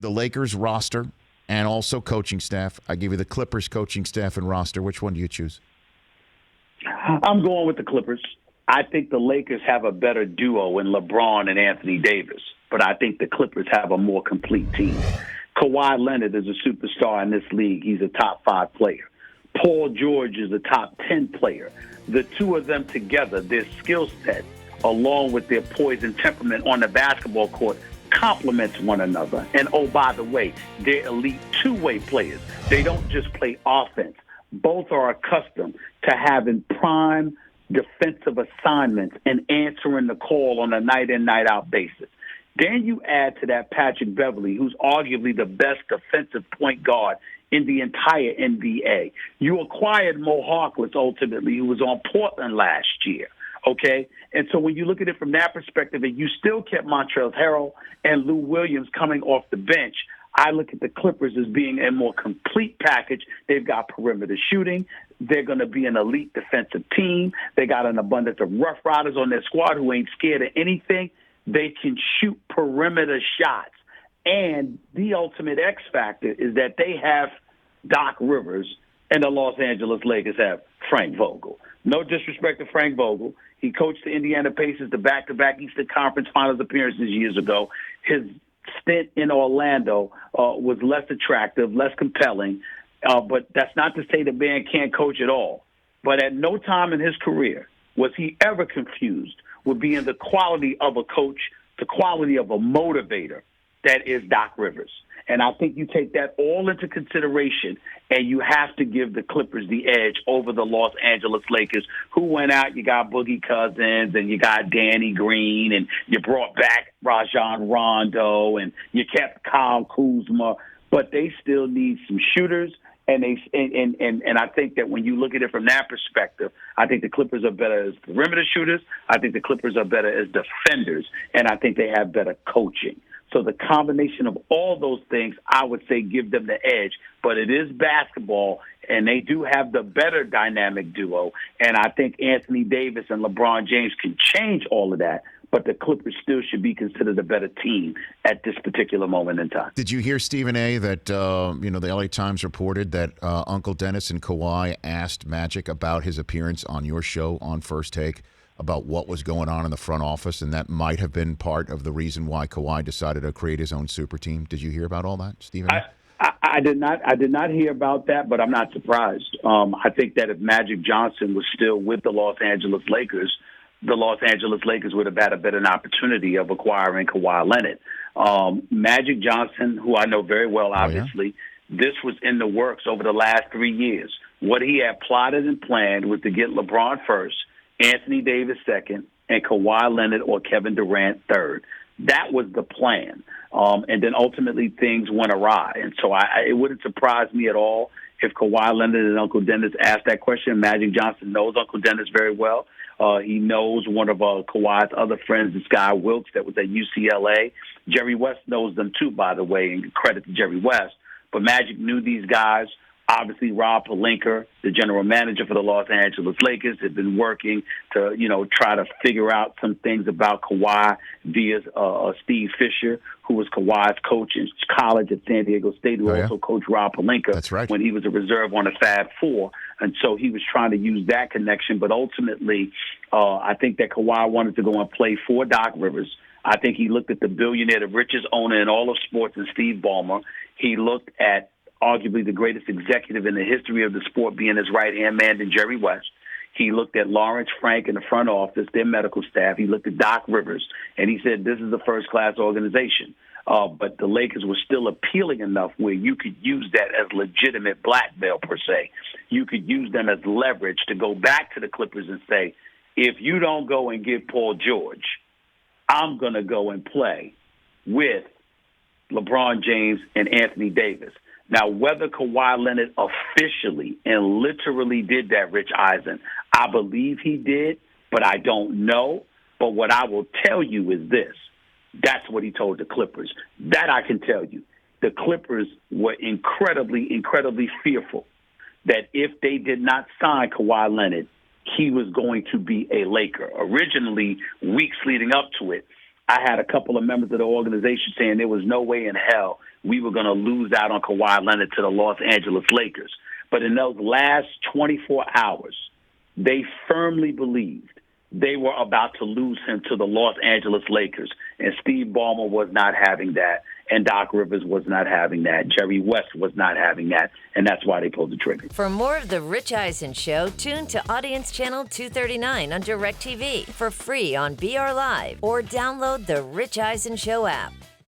the Lakers roster and also coaching staff. I give you the Clippers coaching staff and roster. Which one do you choose? I'm going with the Clippers. I think the Lakers have a better duo in LeBron and Anthony Davis, but I think the Clippers have a more complete team. Kawhi Leonard is a superstar in this league. He's a top 5 player. Paul George is a top 10 player. The two of them together, their skill set, along with their poise and temperament on the basketball court, complements one another. And, oh, by the way, they're elite two-way players. They don't just play offense. Both are accustomed to having prime defensive assignments and answering the call on a night-in, night-out basis. Then you add to that Patrick Beverley, who's arguably the best defensive point guard in the entire NBA. You acquired Mo Harkless, ultimately, who was on Portland last year, okay? And so when you look at it from that perspective, and you still kept Montrezl Harrell and Lou Williams coming off the bench, I look at the Clippers as being a more complete package. They've got perimeter shooting. They're going to be an elite defensive team. They got an abundance of Rough Riders on their squad who ain't scared of anything. They can shoot perimeter shots. And the ultimate X factor is that they have Doc Rivers and the Los Angeles Lakers have Frank Vogel. No disrespect to Frank Vogel. He coached the Indiana Pacers to back-to-back Eastern Conference Finals appearances years ago. His stint in Orlando was less attractive, less compelling, but that's not to say the man can't coach at all. But at no time in his career was he ever confused with being the quality of a coach, the quality of a motivator that is Doc Rivers. And I think you take that all into consideration, and you have to give the Clippers the edge over the Los Angeles Lakers, who went out. You got Boogie Cousins, and you got Danny Green, and you brought back Rajon Rondo, and you kept Kyle Kuzma, but they still need some shooters. And I think that when you look at it from that perspective, I think the Clippers are better as perimeter shooters. I think the Clippers are better as defenders, and I think they have better coaching. So the combination of all those things, I would say, give them the edge. But it is basketball, and they do have the better dynamic duo. And I think Anthony Davis and LeBron James can change all of that. But the Clippers still should be considered a better team at this particular moment in time. Did you hear, Stephen A., that the LA Times reported that Uncle Dennis and Kawhi asked Magic about his appearance on your show on First Take, about what was going on in the front office, and that might have been part of the reason why Kawhi decided to create his own super team? Did you hear about all that, Stephen A.? I did not hear about that, but I'm not surprised. I think that if Magic Johnson was still with the Los Angeles Lakers, the Los Angeles Lakers would have had a better opportunity of acquiring Kawhi Leonard. Magic Johnson, who I know very well, obviously, this was in the works over the last 3 years. What he had plotted and planned was to get LeBron first, Anthony Davis second, and Kawhi Leonard or Kevin Durant third. That was the plan. And then ultimately things went awry. And so it wouldn't surprise me at all if Kawhi Leonard and Uncle Dennis asked that question. Magic Johnson knows Uncle Dennis very well. He knows one of Kawhi's other friends, this guy Wilkes, that was at UCLA. Jerry West knows them too, by the way, and credit to Jerry West. But Magic knew these guys. Obviously, Rob Pelinka, the general manager for the Los Angeles Lakers, had been working to, try to figure out some things about Kawhi via Steve Fisher, who was Kawhi's coach in college at San Diego State, who also coached Rob Pelinka when he was a reserve on the Fab Four. And so he was trying to use that connection. But ultimately, I think that Kawhi wanted to go and play for Doc Rivers. I think he looked at the billionaire, the richest owner in all of sports, in Steve Ballmer. He looked at arguably the greatest executive in the history of the sport being his right-hand man in Jerry West. He looked at Lawrence Frank in the front office, their medical staff. He looked at Doc Rivers, and he said, this is a first-class organization. But the Lakers were still appealing enough where you could use that as legitimate blackmail, per se. You could use them as leverage to go back to the Clippers and say, if you don't go and get Paul George, I'm going to go and play with LeBron James and Anthony Davis. Now, whether Kawhi Leonard officially and literally did that, Rich Eisen, I believe he did, but I don't know. But what I will tell you is this. That's what he told the Clippers. That I can tell you. The Clippers were incredibly, incredibly fearful that if they did not sign Kawhi Leonard, he was going to be a Laker. Originally, weeks leading up to it, I had a couple of members of the organization saying there was no way in hell we were going to lose out on Kawhi Leonard to the Los Angeles Lakers. But in those last 24 hours, they firmly believed they were about to lose him to the Los Angeles Lakers. And Steve Ballmer was not having that. And Doc Rivers was not having that. Jerry West was not having that. And that's why they pulled the trigger. For more of The Rich Eisen Show, tune to Audience Channel 239 on DirecTV for free on BR Live or download the Rich Eisen Show app.